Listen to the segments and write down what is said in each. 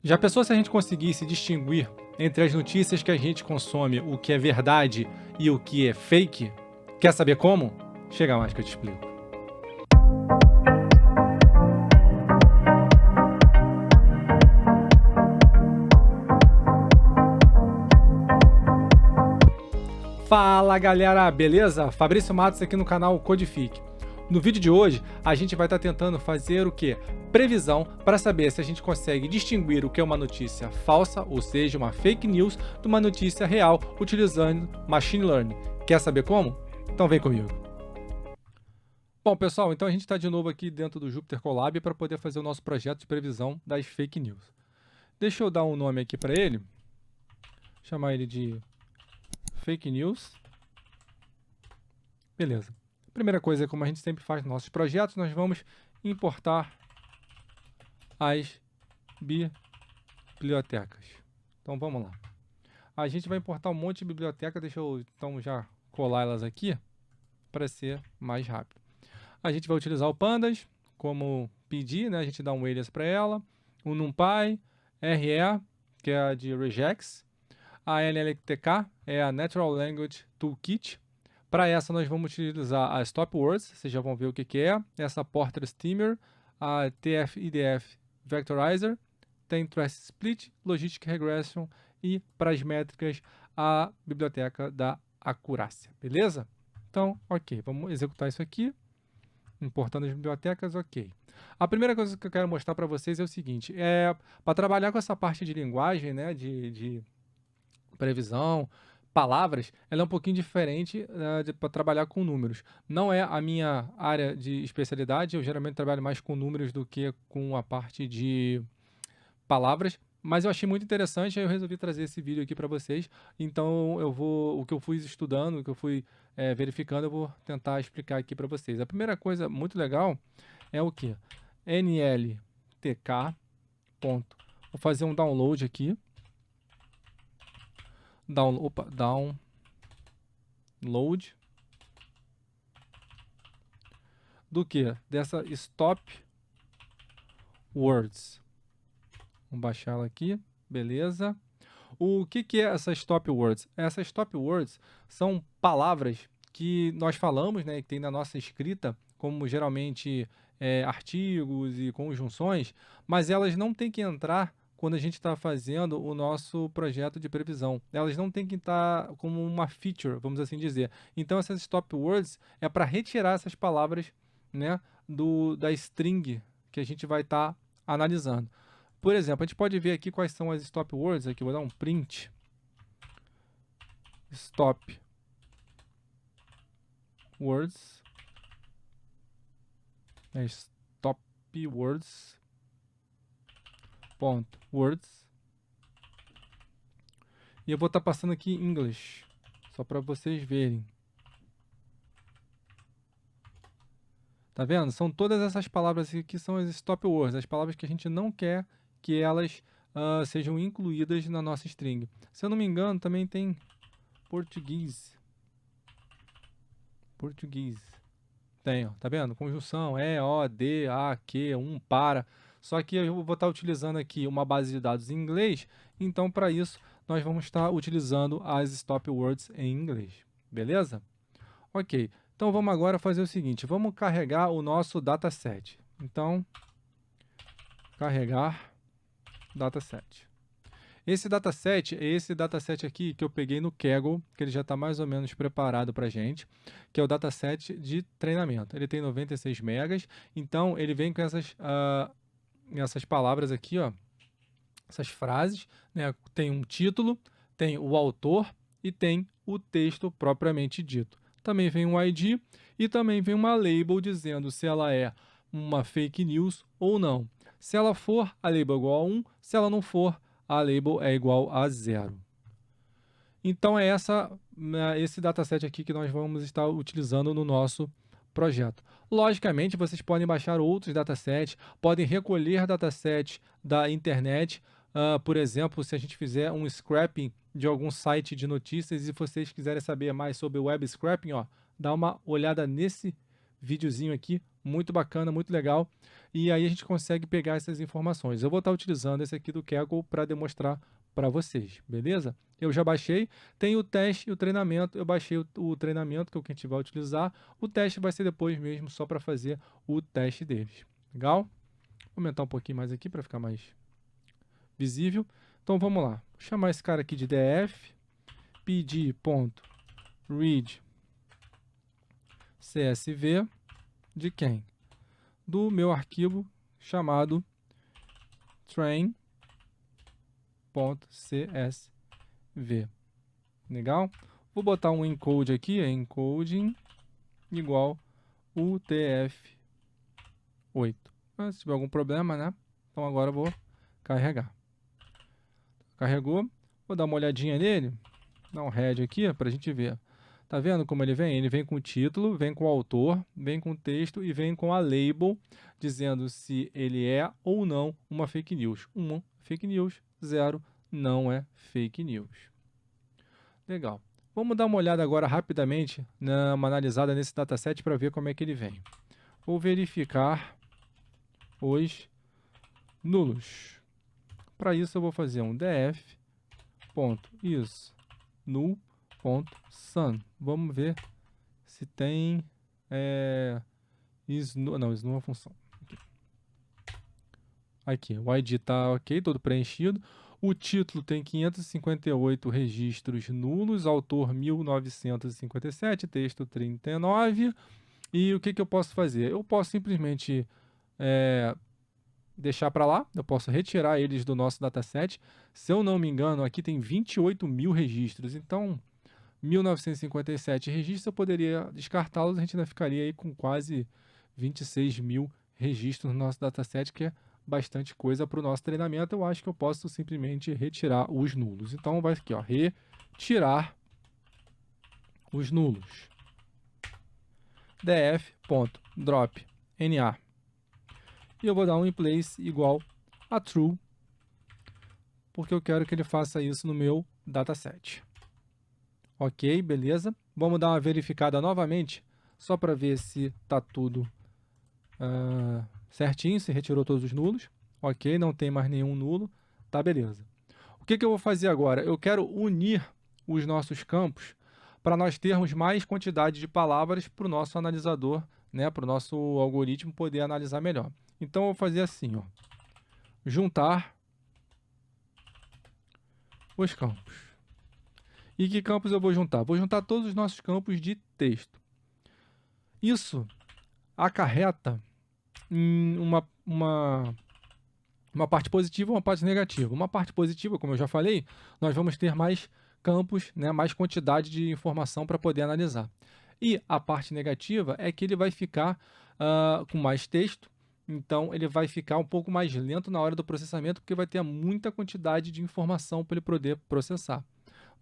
Já pensou se a gente conseguisse distinguir entre as notícias que a gente consome, o que é verdade e o que é fake? Quer saber como? Chega mais que eu te explico. Fala galera, beleza? Fabrício Matos aqui no canal Codifique. No vídeo de hoje, a gente vai estar tentando fazer o quê? Previsão para saber se a gente consegue distinguir o que é uma notícia falsa, ou seja, uma fake news, de uma notícia real, utilizando Machine Learning. Quer saber como? Então vem comigo. Bom, pessoal, então a gente está de novo aqui dentro do Jupyter Colab para poder fazer o nosso projeto de previsão das fake news. Deixa eu dar um nome aqui para ele, chamar ele de Fake News. Beleza. Primeira coisa, como a gente sempre faz nos nossos projetos, nós vamos importar as bibliotecas. Então vamos lá. A gente vai importar um monte de biblioteca, deixa eu então já colar elas aqui para ser mais rápido. A gente vai utilizar o Pandas como pedir, né? A gente dá um alias para ela, o NumPy, RE, que é a de regex, a NLTK é a Natural Language Toolkit. Para essa nós vamos utilizar a Stop Words, vocês já vão ver o que é, essa Porter Steamer, a TF-IDF Vectorizer, tem Trace Split, Logistic Regression e para as métricas a biblioteca da acurácia, beleza? Então, ok, vamos executar isso aqui, importando as bibliotecas, ok. A primeira coisa que eu quero mostrar para vocês é o seguinte, para trabalhar com essa parte de linguagem, né, de previsão, palavras, ela é um pouquinho diferente para trabalhar com números. Não é a minha área de especialidade, eu geralmente trabalho mais com números do que com a parte de palavras, mas eu achei muito interessante, aí eu resolvi trazer esse vídeo aqui para vocês. Então o que eu fui estudando, o que eu fui verificando, eu vou tentar explicar aqui para vocês. A primeira coisa muito legal é o que? NLTK. Ponto. Vou fazer um download aqui. Download do que? Dessa Stop Words. Vamos baixar ela aqui, beleza. O que é essa Stop Words? Essas Stop Words são palavras que nós falamos, né, que tem na nossa escrita, como geralmente artigos e conjunções, mas elas não têm que entrar quando a gente está fazendo o nosso projeto de previsão. Elas não têm que estar como uma feature, vamos assim dizer. Então, essas stop words é para retirar essas palavras, né, da string que a gente vai estar analisando. Por exemplo, a gente pode ver aqui quais são as stop words. Aqui, vou dar um print. Stop words. Stop words. Ponto. Words. E eu vou estar passando aqui em English, só para vocês verem. Tá vendo? São todas essas palavras aqui que são as stop words, as palavras que a gente não quer que elas sejam incluídas na nossa string. Se eu não me engano, também tem português. Português. Tem, ó, tá vendo? Conjunção, o, de, a, que, para. Só que eu vou estar utilizando aqui uma base de dados em inglês, então para isso nós vamos estar utilizando as stop words em inglês, beleza? Ok, então vamos agora fazer o seguinte, vamos carregar o nosso dataset. Então, carregar dataset. Esse dataset é esse dataset aqui que eu peguei no Kaggle, que ele já está mais ou menos preparado para a gente, que é o dataset de treinamento. Ele tem 96 megas, então ele vem com essas palavras aqui, ó, essas frases, né? Tem um título, tem o autor e tem o texto propriamente dito. Também vem um ID e também vem uma label dizendo se ela é uma fake news ou não. Se ela for, a label é igual a 1, se ela não for, a label é igual a 0. Então é esse dataset aqui que nós vamos estar utilizando no nosso projeto. Logicamente, vocês podem baixar outros datasets, podem recolher datasets da internet. Por exemplo, se a gente fizer um scrapping de algum site de notícias e vocês quiserem saber mais sobre web scrapping, ó, dá uma olhada nesse videozinho aqui muito bacana, muito legal. E aí a gente consegue pegar essas informações. Eu vou estar utilizando esse aqui do Kaggle para demonstrar para vocês, beleza? Eu já baixei, tem o teste e o treinamento. Eu baixei o treinamento, que é o que a gente vai utilizar. O teste vai ser depois mesmo, só para fazer o teste deles. Legal? Vou aumentar um pouquinho mais aqui para ficar mais visível. Então vamos lá. Vou chamar esse cara aqui de df, pd.read csv de quem? Do meu arquivo chamado train.csv. Legal? Vou botar um encode aqui, encoding igual UTF-8. Mas se tiver algum problema, né? Então agora eu vou carregar. Carregou. Vou dar uma olhadinha nele. Dar um head aqui para a gente ver. Tá vendo como ele vem? Ele vem com o título, vem com o autor, vem com o texto e vem com a label, dizendo se ele é ou não uma fake news. 1, fake news. 0, não é fake news. Legal. Vamos dar uma olhada agora rapidamente, uma analisada nesse dataset para ver como é que ele vem. Vou verificar os nulos. Para isso eu vou fazer um df.isNull.sum. Vamos ver se tem isNull. Não, isNull é uma função. Aqui, o ID está ok, todo preenchido. O título tem 558 registros nulos, autor 1957, texto 39. E o que eu posso fazer? Eu posso simplesmente deixar para lá, eu posso retirar eles do nosso dataset. Se eu não me engano, aqui tem 28 mil registros, então 1957 registros eu poderia descartá-los, a gente ainda ficaria aí com quase 26 mil registros no nosso dataset, que é bastante coisa para o nosso treinamento. Eu acho que eu posso simplesmente retirar os nulos. Então vai aqui, ó, retirar os nulos. df.drop.na. E eu vou dar um inplace igual a true, porque eu quero que ele faça isso no meu dataset. Ok, beleza. Vamos dar uma verificada novamente, só para ver se está tudo certinho, se retirou todos os nulos. Ok, não tem mais nenhum nulo. Tá, beleza. O que eu vou fazer agora? Eu quero unir os nossos campos para nós termos mais quantidade de palavras para o nosso analisador, né, para o nosso algoritmo poder analisar melhor. Então, eu vou fazer assim, ó, juntar os campos. E que campos eu vou juntar? Vou juntar todos os nossos campos de texto. Isso acarreta em uma parte positiva e uma parte negativa. Uma parte positiva, como eu já falei, nós vamos ter mais campos, né, mais quantidade de informação para poder analisar. E a parte negativa é que ele vai ficar com mais texto, então ele vai ficar um pouco mais lento na hora do processamento, porque vai ter muita quantidade de informação para ele poder processar.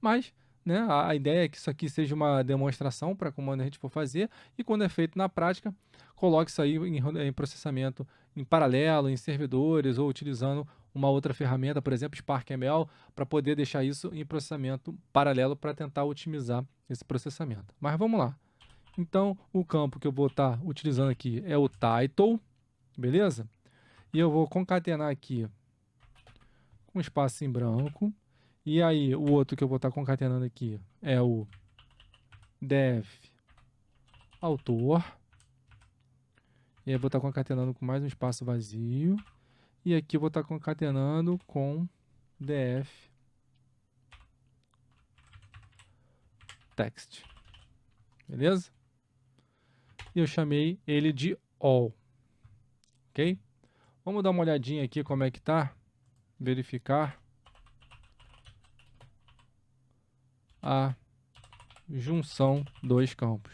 Mas, né, a ideia é que isso aqui seja uma demonstração para como a gente for fazer, e quando é feito na prática, coloque isso aí em processamento em paralelo, em servidores, ou utilizando uma outra ferramenta, por exemplo, SparkML, para poder deixar isso em processamento paralelo para tentar otimizar esse processamento. Mas vamos lá. Então, o campo que eu vou estar utilizando aqui é o title, beleza? E eu vou concatenar aqui com espaço em branco. E aí, o outro que eu vou estar concatenando aqui é o def autor. E aí eu vou estar concatenando com mais um espaço vazio. E aqui eu vou estar concatenando com df text. Beleza? E eu chamei ele de all. Ok? Vamos dar uma olhadinha aqui como é que tá. Verificar a junção dos campos.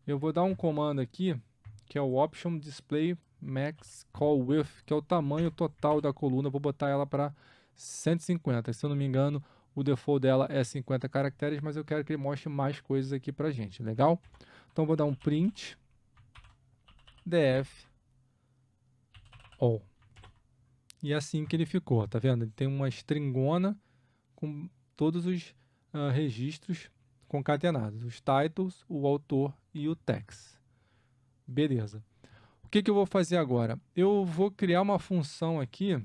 Eu vou dar um comando aqui, que é o option display max call width, que é o tamanho total da coluna. Eu vou botar ela para 150. Se eu não me engano, o default dela é 50 caracteres, mas eu quero que ele mostre mais coisas aqui para gente. Legal? Então, vou dar um print df all. E é assim que ele ficou, tá vendo? Ele tem uma stringona com todos os registros concatenados, os titles, o autor e o text. Beleza. O que eu vou fazer agora? Eu vou criar uma função aqui,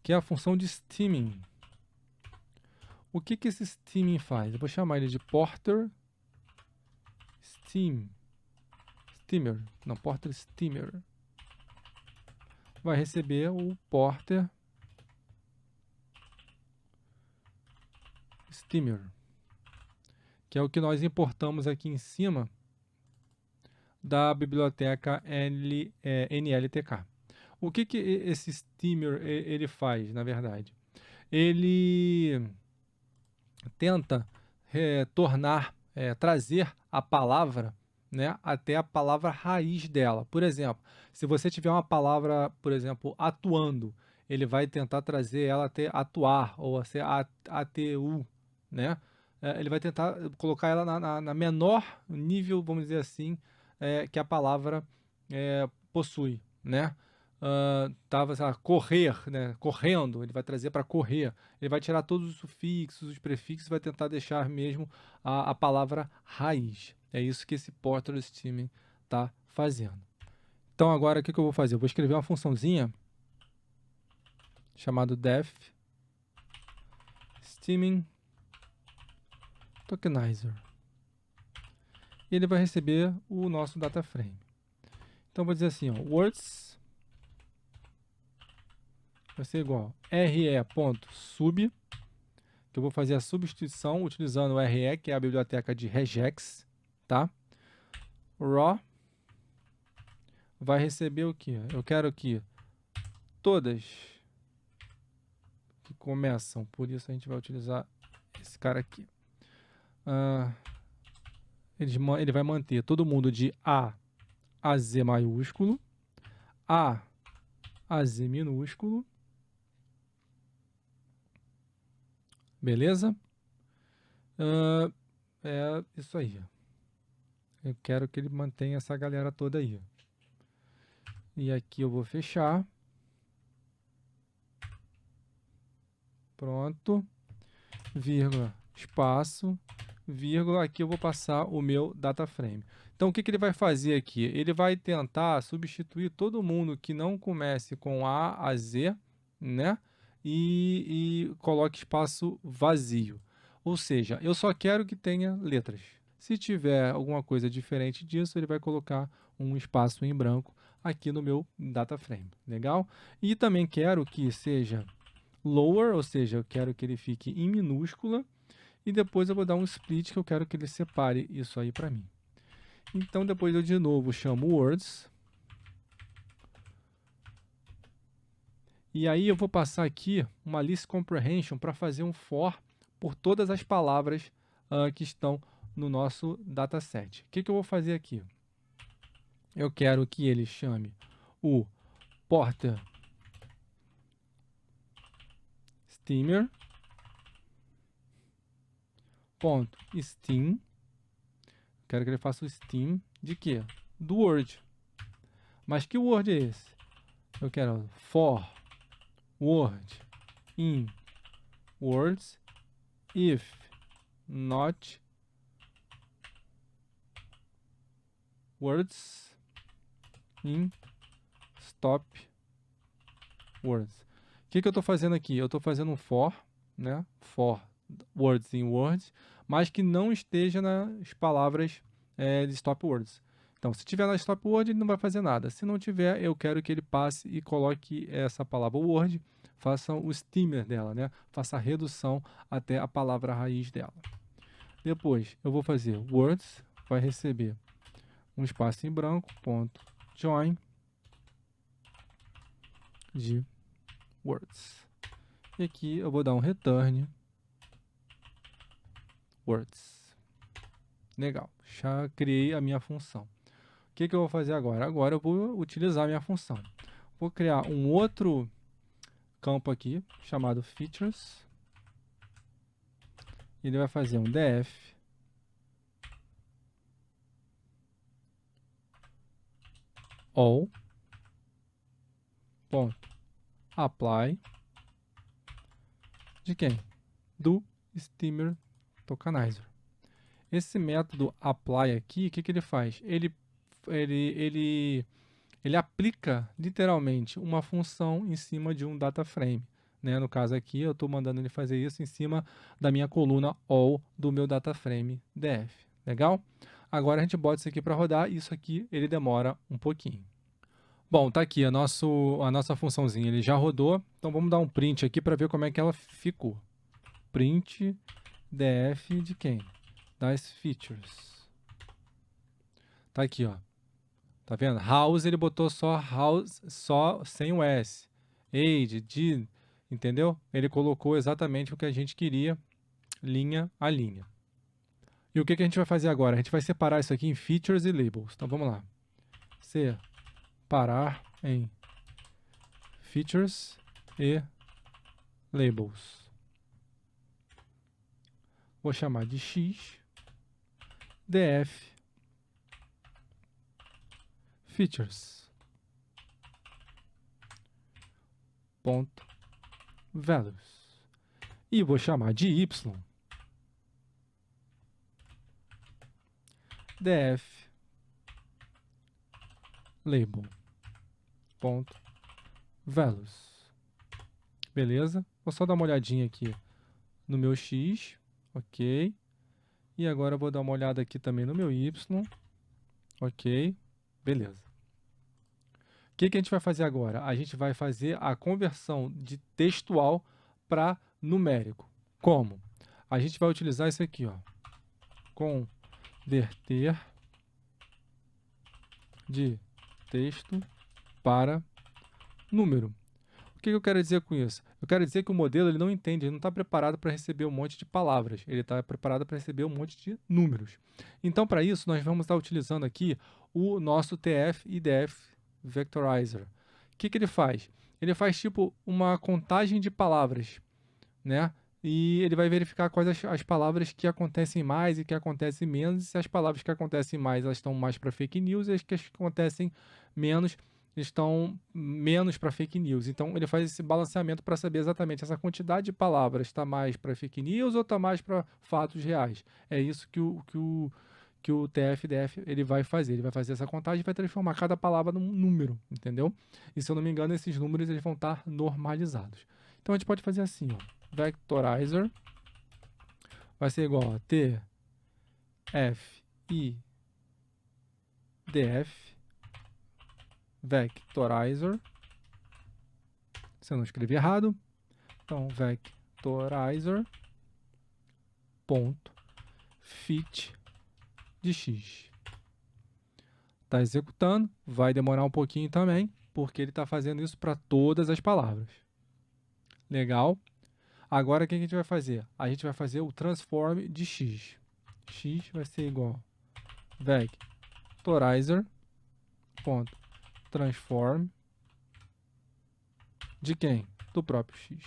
que é a função de steaming. O que esse steaming faz? Eu vou chamar ele de porter steamer. Não, porter steamer. Vai receber o porter steamer, que é o que nós importamos aqui em cima da biblioteca NLTK. O que esse steamer ele faz, na verdade? Ele tenta trazer a palavra, né, até a palavra raiz dela. Por exemplo, se você tiver uma palavra, por exemplo, atuando, ele vai tentar trazer ela até atuar, ou até ATU, né? Ele vai tentar colocar ela na menor nível, vamos dizer assim, que a palavra possui, né? Tava, sei lá, correr, né? Correndo, ele vai trazer para correr. Ele vai tirar todos os sufixos, os prefixos, vai tentar deixar mesmo a palavra raiz. É isso que esse porter steaming está fazendo. Então agora o que eu vou fazer? Eu vou escrever uma funçãozinha chamada def steaming tokenizer. E ele vai receber o nosso data frame. Então vou dizer assim, ó, words vai ser igual re.sub, que eu vou fazer a substituição utilizando o RE, que é a biblioteca de regex, tá? Raw vai receber o que? Eu quero que todas que começam, por isso a gente vai utilizar esse cara aqui. Ele vai manter todo mundo de A a Z maiúsculo, A a Z minúsculo, beleza? É isso aí. Eu quero que ele mantenha essa galera toda aí. E aqui eu vou fechar. Pronto. Vírgula, espaço, vírgula. Aqui eu vou passar o meu data frame. Então, o que ele vai fazer aqui? Ele vai tentar substituir todo mundo que não comece com A a Z, né? E coloque espaço vazio. Ou seja, eu só quero que tenha letras. Se tiver alguma coisa diferente disso, ele vai colocar um espaço em branco aqui no meu data frame. Legal? E também quero que seja lower, ou seja, eu quero que ele fique em minúscula. E depois eu vou dar um split que eu quero que ele separe isso aí para mim. Então depois eu de novo chamo words. E aí eu vou passar aqui uma list comprehension para fazer um for por todas as palavras que estão no nosso dataset. O que eu vou fazer aqui? Eu quero que ele chame o porter steamer ponto steam. Quero que ele faça o steam de quê? Do Word. Mas que Word é esse? Eu quero for Word in words if not words in stop words. O que eu estou fazendo aqui? Eu estou fazendo um for, né? For words in words, mas que não esteja nas palavras de stop words. Então, se tiver na stop word, ele não vai fazer nada. Se não tiver, eu quero que ele passe e coloque essa palavra word, faça o steamer dela, né? Faça a redução até a palavra raiz dela. Depois, eu vou fazer words, vai receber um espaço em branco, ponto join de words. E aqui eu vou dar um return words. Legal, já criei a minha função. O que eu vou fazer agora? Agora eu vou utilizar a minha função. Vou criar um outro campo aqui, chamado features. Ele vai fazer um df all ponto apply de quem? Do steamer tokenizer. Esse método apply aqui, o que ele faz? Ele aplica literalmente uma função em cima de um data frame. Né? No caso aqui, eu estou mandando ele fazer isso em cima da minha coluna all do meu data frame df. Legal? Agora a gente bota isso aqui para rodar e isso aqui ele demora um pouquinho. Bom, tá aqui a nossa funçãozinha, ele já rodou. Então vamos dar um print aqui para ver como é que ela ficou. Print df de quem? Das features. Tá aqui, ó. Tá vendo? House, ele botou só house, só sem o S. Age, did, entendeu? Ele colocou exatamente o que a gente queria, linha a linha. E o que a gente vai fazer agora? A gente vai separar isso aqui em features e labels. Então vamos lá. Separar em features e labels. Vou chamar de x, df, features, ponto, values. E vou chamar de y, df, label, ponto, values. Beleza? Vou só dar uma olhadinha aqui no meu x, ok. E agora eu vou dar uma olhada aqui também no meu y, ok. Beleza. O que a gente vai fazer agora? A gente vai fazer a conversão de textual para numérico. Como? A gente vai utilizar isso aqui, ó. Converter de texto para número. O que eu quero dizer com isso? Eu quero dizer que o modelo ele não entende, ele não está preparado para receber um monte de palavras, ele está preparado para receber um monte de números. Então, para isso, nós vamos estar utilizando aqui o nosso TF-IDF Vectorizer. O que ele faz? Ele faz tipo uma contagem de palavras, né? E ele vai verificar quais as palavras que acontecem mais e que acontecem menos. E se as palavras que acontecem mais, elas estão mais para fake news, e as que acontecem menos estão menos para fake news. Então, ele faz esse balanceamento para saber exatamente essa quantidade de palavras está mais para fake news ou está mais para fatos reais. É isso que o TF-DF ele vai fazer. Ele vai fazer essa contagem e vai transformar cada palavra num número, entendeu? E se eu não me engano, esses números eles vão estar normalizados. Então, a gente pode fazer assim, ó. Vectorizer vai ser igual a TF-IDF Vectorizer. Se eu não escrevi errado, então Vectorizer ponto fit de x. Está executando, vai demorar um pouquinho também, porque ele está fazendo isso para todas as palavras. Legal? Agora o que a gente vai fazer? A gente vai fazer o transform de x. X vai ser igual a Vectorizer ponto transform de quem? Do próprio x.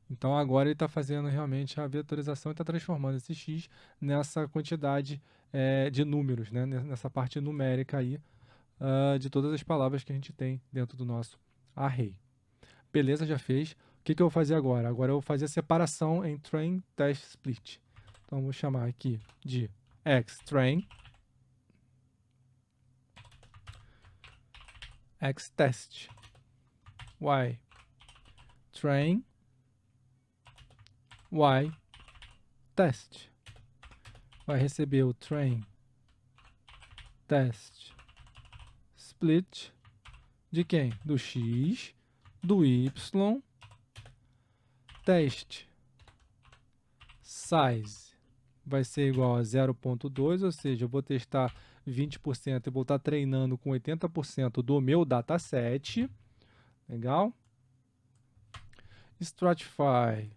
Então agora ele está fazendo realmente a vetorização e está transformando esse x nessa quantidade de números, né? Nessa parte numérica aí de todas as palavras que a gente tem dentro do nosso array. Beleza, já fez. O que eu vou fazer agora? Agora eu vou fazer a separação em train, test, split. Então eu vou chamar aqui de xtrain, xtest, ytrain, ytest. Vai receber o train, test, split de quem? Do x, do y, test size vai ser igual a 0.2, ou seja, eu vou testar 20% e vou estar treinando com 80% do meu dataset. Legal? Stratify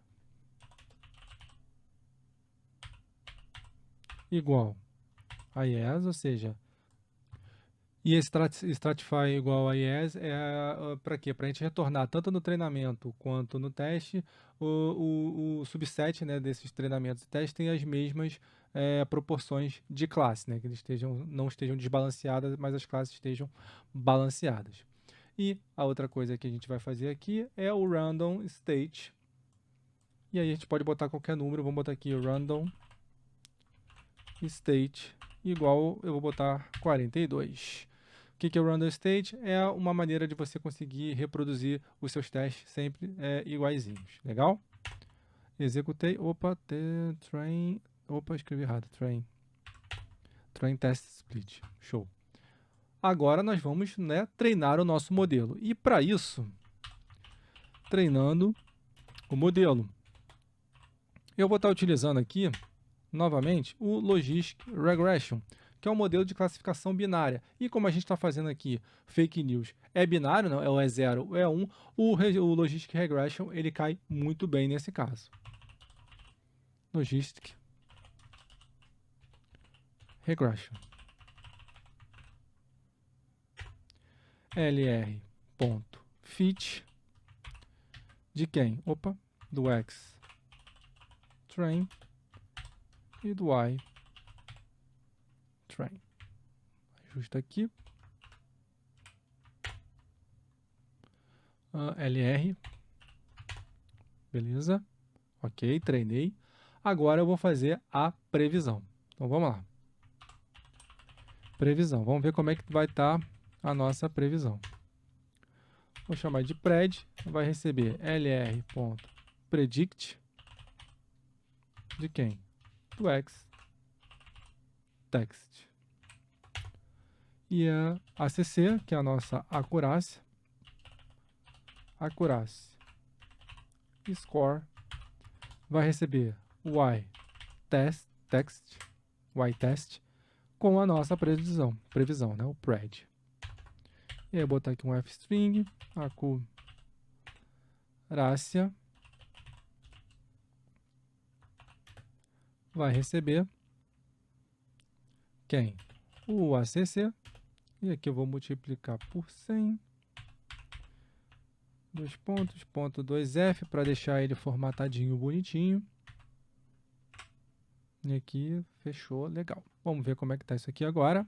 igual a yes, ou seja, e stratify igual a yes é para quê? Para a gente retornar tanto no treinamento quanto no teste, o subset, né, desses treinamentos e testes tem as mesmas proporções de classe, né, que eles não estejam desbalanceadas, mas as classes estejam balanceadas. E a outra coisa que a gente vai fazer aqui é o random state. E aí a gente pode botar qualquer número, vamos botar aqui o random state igual, eu vou botar 42. O que é o random state? É uma maneira de você conseguir reproduzir os seus testes sempre iguaizinhos. Legal? Executei. Opa, train. Opa, escrevi errado. Train test split. Show. Agora nós vamos, né, treinar o nosso modelo. E para isso, treinando o modelo, eu vou estar utilizando aqui, novamente, o Logistic Regression, que é um modelo de classificação binária. E como a gente está fazendo aqui fake news é binário, não, é 0 ou é 1, o Logistic Regression ele cai muito bem nesse caso. Logistic Regression. lr.fit de quem? Opa, do x train e do y train. Ajusta aqui. lr. Beleza. Ok, treinei. Agora eu vou fazer a previsão. Então vamos lá. Previsão. Vamos ver como é que vai estar a nossa previsão. Vou chamar de pred. Vai receber lr.predict de quem? Do x text. E a ACC, que é a nossa acurácia. Acurácia score vai receber y text com a nossa previsão, né, o pred. E aí eu vou botar aqui um f-string, acurácia vai receber quem? O ACC. E aqui eu vou multiplicar por 100. 2 pontos, ponto 2f, para deixar ele formatadinho, bonitinho. E aqui, fechou, legal. Vamos ver como é que tá isso aqui agora.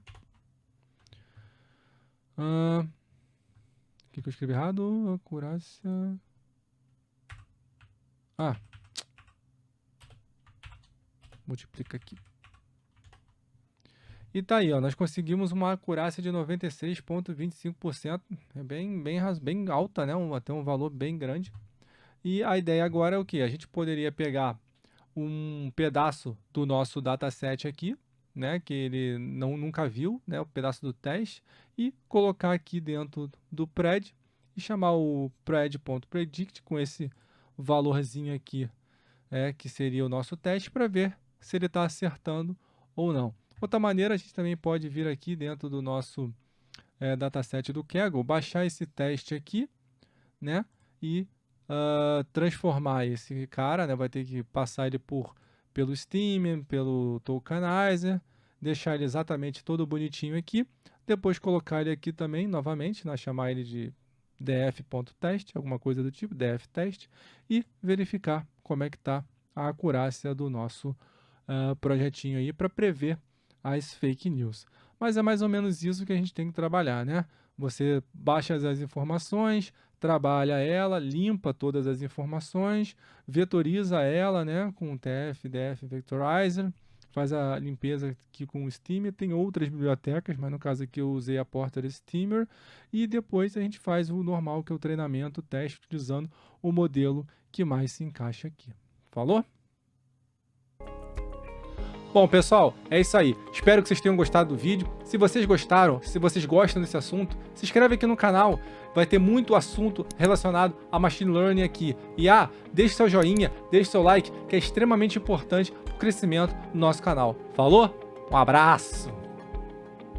O que eu escrevi errado? Acurácia. Multiplica aqui. E tá aí, ó, nós conseguimos uma acurácia de 96,25%. É bem alta, né? Até um valor bem grande. E a ideia agora é o quê? A gente poderia pegar um pedaço do nosso dataset aqui, né? Que ele nunca viu, né? O pedaço do teste. E colocar aqui dentro do pred. E chamar o pred.predict com esse valorzinho aqui, que seria o nosso teste, para ver se ele está acertando ou não. Outra maneira, a gente também pode vir aqui dentro do nosso dataset do Kaggle, baixar esse teste aqui, né? E transformar esse cara, né? Vai ter que passar ele pelo Steamer, pelo Tokenizer, deixar ele exatamente todo bonitinho aqui, depois colocar ele aqui também, novamente, né? Chamar ele de df.test, alguma coisa do tipo, df-test, e verificar como é que está a acurácia do nosso projetinho aí para prever as fake news. Mas é mais ou menos isso que a gente tem que trabalhar, né? Você baixa as informações, trabalha ela, limpa todas as informações, vetoriza ela, né, com TF, DF, Vectorizer, faz a limpeza aqui com o Steamer. Tem outras bibliotecas, mas no caso aqui eu usei a Porter Steamer, e depois a gente faz o normal, que é o treinamento, o teste, utilizando o modelo que mais se encaixa aqui. Falou? Bom, pessoal, é isso aí. Espero que vocês tenham gostado do vídeo. Se vocês gostaram, se vocês gostam desse assunto, se inscreve aqui no canal. Vai ter muito assunto relacionado a Machine Learning aqui. E deixe seu joinha, deixe seu like, que é extremamente importante para o crescimento do nosso canal. Falou? Um abraço!